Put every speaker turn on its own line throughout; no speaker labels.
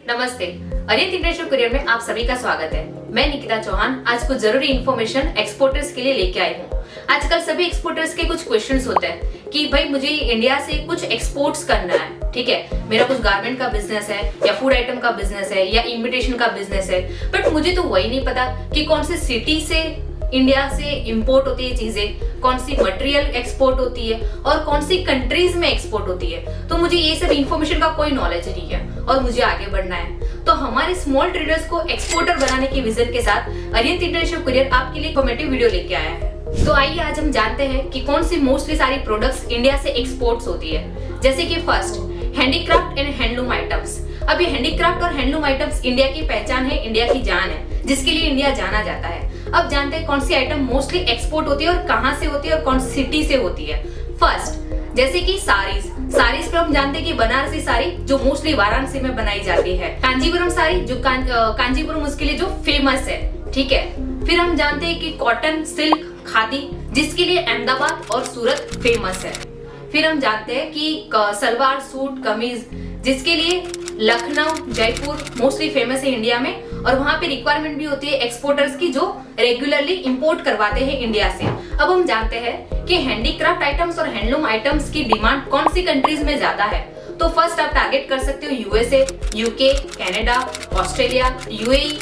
नमस्ते, अरियंत international courier में आप सभी का स्वागत है। मैं निकिता चौहान आज कुछ जरूरी इन्फॉर्मेशन एक्सपोर्टर्स के लिए लेके आई हूँ। आजकल सभी एक्सपोर्टर्स के कुछ क्वेश्चंस होते हैं कि भाई मुझे इंडिया से कुछ एक्सपोर्ट्स करना है, ठीक है, मेरा कुछ गारमेंट का बिजनेस है या फूड आइटम का बिजनेस है या इन्विटेशन का बिजनेस है, बट मुझे तो वही नहीं पता कि कौन से सिटी से इंडिया से इंपोर्ट होती है चीजें, कौन सी मटेरियल एक्सपोर्ट होती है और कौन सी कंट्रीज में एक्सपोर्ट होती है। तो मुझे ये सब इन्फॉर्मेशन का कोई नॉलेज नहीं है और मुझे आगे बढ़ना है। तो हमारे स्मॉल ट्रेडर्स को एक्सपोर्टर बनाने की विजन के साथ अरियंत इंटरनेशनल कुरियर आपके लिए इन्फॉर्मेटिव वीडियो लेके आया है। तो आइए आज हम जानते हैं कि कौन सी मोस्टली सारी प्रोडक्ट्स इंडिया से एक्सपोर्ट्स होती है। जैसे कि first, handicraft and handloom items. अब ये हैंडीक्राफ्ट और हैंडलूम आइटम्स इंडिया की पहचान है, इंडिया की जान है, जिसके लिए इंडिया जाना जाता है। अब जानते हैं कौन सी आइटम मोस्टली एक्सपोर्ट होती है और कहां से होती है और कौन सी सिटी से होती है। फर्स्ट, जैसे कि साड़ीज पर हम जानते हैं कि बनारसी साड़ी जो मोस्टली वाराणसी में बनाई जाती है, कांजीपुरम साड़ी जो कांजीपुरम उसके लिए जो फेमस है, ठीक है। फिर हम जानते हैं कि कॉटन, सिल्क, खादी जिसके लिए अहमदाबाद और सूरत फेमस है। फिर हम जानते हैं कि सलवार सूट कमीज जिसके लिए लखनऊ, जयपुर मोस्टली फेमस है इंडिया में, और वहां पे रिक्वायरमेंट भी होती है एक्सपोर्टर्स की जो रेगुलरली इंपोर्ट करवाते हैं इंडिया से। अब हम जानते हैं कि हैंडीक्राफ्ट आइटम्स और हैंडलूम आइटम्स की डिमांड कौन सी कंट्रीज में ज्यादा है। तो फर्स्ट आप टारगेट कर सकते हो USA, UK, Canada, Australia, UAE,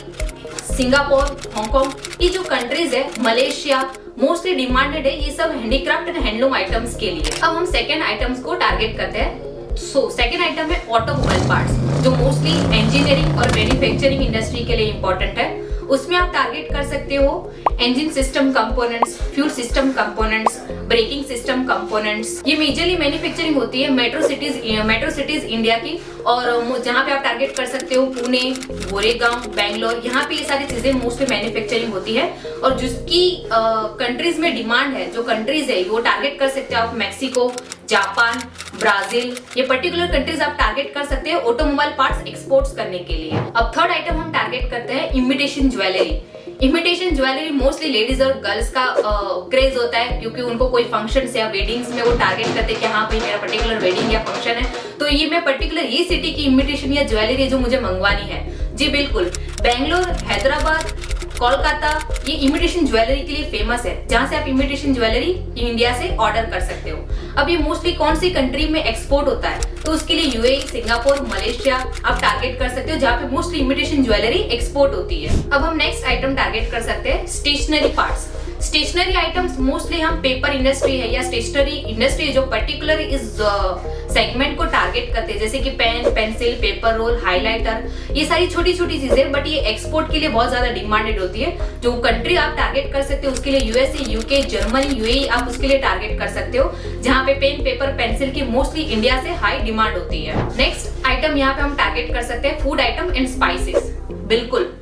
Singapore, Hong Kong. ये जो कंट्रीज है, मलेशिया मोस्टली डिमांडेड है ये सब हैंडीक्राफ्ट एंड हैंडलूम आइटम्स के लिए। अब हम सेकेंड आइटम्स को टारगेट करते हैं। सेकेंड आइटम है ऑटोमोबाइल पार्ट्स जो मोस्टली इंजीनियरिंग और मैन्युफैक्चरिंग इंडस्ट्री के लिए इंपॉर्टेंट है। उसमें आप टारगेट कर सकते हो engine system components, fuel system components, braking system components. ये मेजरली मैन्युफैक्चरिंग होती है मेट्रो सिटीज इंडिया की, और जहाँ पे आप टारगेट कर सकते हो पुणे, गोरेगांव, बैंगलोर, यहाँ पे ये सारी चीजें मोस्टली मैन्युफैक्चरिंग होती है। और जिसकी कंट्रीज में डिमांड है, जो कंट्रीज है वो टारगेट कर सकते हो आप मैक्सिको, जापान, ब्राजील, ये पर्टिकुलर कंट्रीज आप टारगेट कर सकते हैं ऑटोमोबाइल पार्ट्स एक्सपोर्ट्स करने के लिए। अब थर्ड आइटम हम टारगेट करते हैं imitation jewellery. Imitation jewellery mostly ladies और गर्ल्स का क्रेज होता है, क्योंकि उनको कोई फंक्शंस या वेडिंग्स में वो टारगेट करते हैं कि हाँ भाई मेरा पर्टिकुलर वेडिंग या फंक्शन है, तो ये मैं पर्टिकुलर ये सिटी की इमिटेशन या ज्वेलरी जो मुझे मंगवानी है। जी बिल्कुल, बेंगलोर, हैदराबाद, कोलकाता ये इमिटेशन ज्वेलरी के लिए फेमस है, जहां से आप इमिटेशन ज्वेलरी इंडिया से ऑर्डर कर सकते हो। अब ये मोस्टली कौन सी कंट्री में एक्सपोर्ट होता है, तो उसके लिए यूएई, सिंगापुर, मलेशिया आप टारगेट कर सकते हो, जहां पे मोस्टली इमिटेशन ज्वेलरी एक्सपोर्ट होती है। अब हम नेक्स्ट आइटम टारगेट कर सकते हैं stationery parts. Stationery items mostly हम पेपर इंडस्ट्री है या स्टेशनरी इंडस्ट्री जो पर्टिकुलर इस सेगमेंट को टारगेट करते हैं, जैसे कि pen, pencil, paper roll, highlighter, ये सारी छोटी छोटी चीजें, बट ये एक्सपोर्ट के लिए बहुत ज्यादा डिमांडेड होती है। जो कंट्री आप टारगेट कर सकते हो उसके लिए यूएसए, यूके, जर्मनी, यूएई आप उसके लिए टारगेट कर सकते हो, जहां पे पेन, पेपर, पेंसिल की मोस्टली इंडिया से हाई डिमांड होती है। नेक्स्ट आइटम यहाँ पे हम टारगेट कर सकते हैं फूड आइटम एंड स्पाइसेस। बिल्कुल,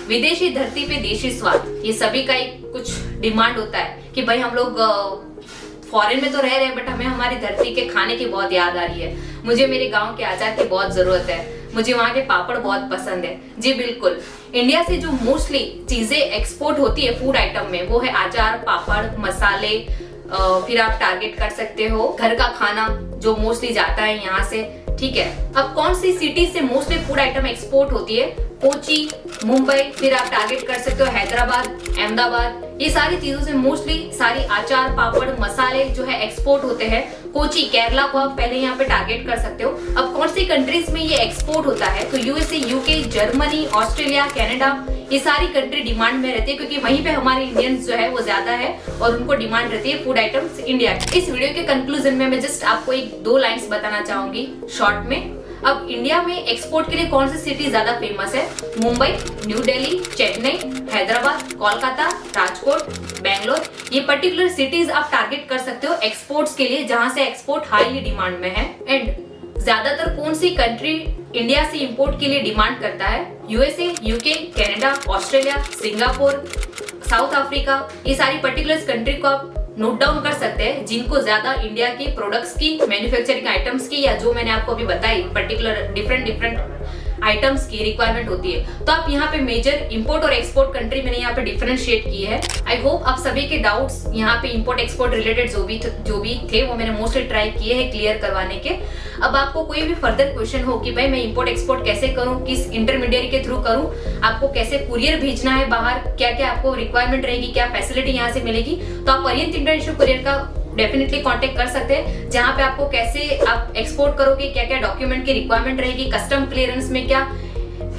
विदेशी धरती पे देशी स्वाद, ये सभी का एक कुछ डिमांड होता है कि भाई हम लोग फॉरेन में तो रह रहे हैं, बट हमें हमारी धरती के खाने की बहुत याद आ रही है। मुझे मेरे गांव के अचार की बहुत जरूरत है, मुझे वहाँ के पापड़ बहुत पसंद है। जी बिल्कुल, इंडिया से जो मोस्टली चीजें एक्सपोर्ट होती है फूड आइटम में, वो है अचार, पापड़, मसाले। फिर आप टारगेट कर सकते हो घर का खाना जो मोस्टली जाता है यहाँ से, ठीक है। अब कौन सी सिटी से मोस्टली फूड आइटम एक्सपोर्ट होती है? कोची, मुंबई, फिर आप टारगेट कर सकते हो हैदराबाद, अहमदाबाद, ये सारी चीजों से मोस्टली सारी अचार, पापड़, मसाले जो है एक्सपोर्ट होते हैं। कोची, केरला को आप पहले यहाँ पे टारगेट कर सकते हो। अब कौन सी कंट्रीज में ये एक्सपोर्ट होता है, तो USA, UK, Germany, Australia, Canada, ये सारी कंट्री डिमांड में रहती है, क्योंकि वहीं पे हमारे इंडियंस जो है वो ज्यादा है और उनको डिमांड रहती है फूड आइटम्स इंडिया की। इस वीडियो के कंक्लूजन में मैं जस्ट आपको एक दो लाइन्स बताना चाहूंगी शॉर्ट में। अब इंडिया में एक्सपोर्ट के लिए कौन सी सिटी ज्यादा फेमस है? मुंबई, न्यू दिल्ली, चेन्नई, हैदराबाद, कोलकाता, राजकोट, बेंगलोर, ये पर्टिकुलर सिटीज आप टारगेट कर सकते हो एक्सपोर्ट्स के लिए, जहां से एक्सपोर्ट हाईली डिमांड में है। एंड ज्यादातर कौन सी कंट्री इंडिया से इंपोर्ट के लिए डिमांड करता है? USA, UK, Canada, Australia, Singapore, south Africa, ये सारी पर्टिकुलर कंट्री को आप नोट डाउन कर सकते हैं, जिनको ज्यादा इंडिया की प्रोडक्ट्स की, मैन्युफैक्चरिंग आइटम्स की, या जो मैंने आपको अभी बताई पर्टिकुलर डिफरेंट आइटम्स की रिक्वायरमेंट होती है। तो आप यहाँ पे मेजर इंपोर्ट और एक्सपोर्ट कंट्री मैंने यहाँ पे डिफरेंशिएट किए हैं। आई होप आप सभी के डाउट्स यहाँ पे इंपोर्ट एक्सपोर्ट रिलेटेड जो भी थे वो मैंने मोस्टली ट्राई किए हैं क्लियर करवाने के। अब आपको कोई भी फर्दर क्वेश्चन हो कि भाई मैं इंपोर्ट एक्सपोर्ट कैसे करूं, किस इंटरमीडिएरी के थ्रू करूं, आपको कैसे कुरियर भेजना है बाहर, क्या क्या आपको रिक्वायरमेंट रहेगी, क्या फैसिलिटी यहाँ से मिलेगी, तो आप अरिहंत इंटरनेशनल कुरियर का डेफिनेटली कांटेक्ट कर सकते हैं, जहां पे आपको कैसे आप एक्सपोर्ट करोगे, क्या क्या डॉक्यूमेंट की रिक्वायरमेंट रहेगी, कस्टम क्लियरेंस में क्या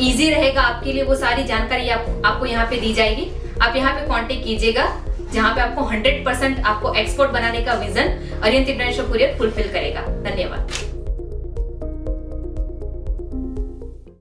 इजी रहेगा आपके लिए, वो सारी जानकारी आपको यहाँ पे दी जाएगी। आप यहाँ पे कांटेक्ट कीजिएगा, जहां पे आपको 100% आपको एक्सपोर्ट बनाने का vision Arihant international courier fulfil करेगा। धन्यवाद।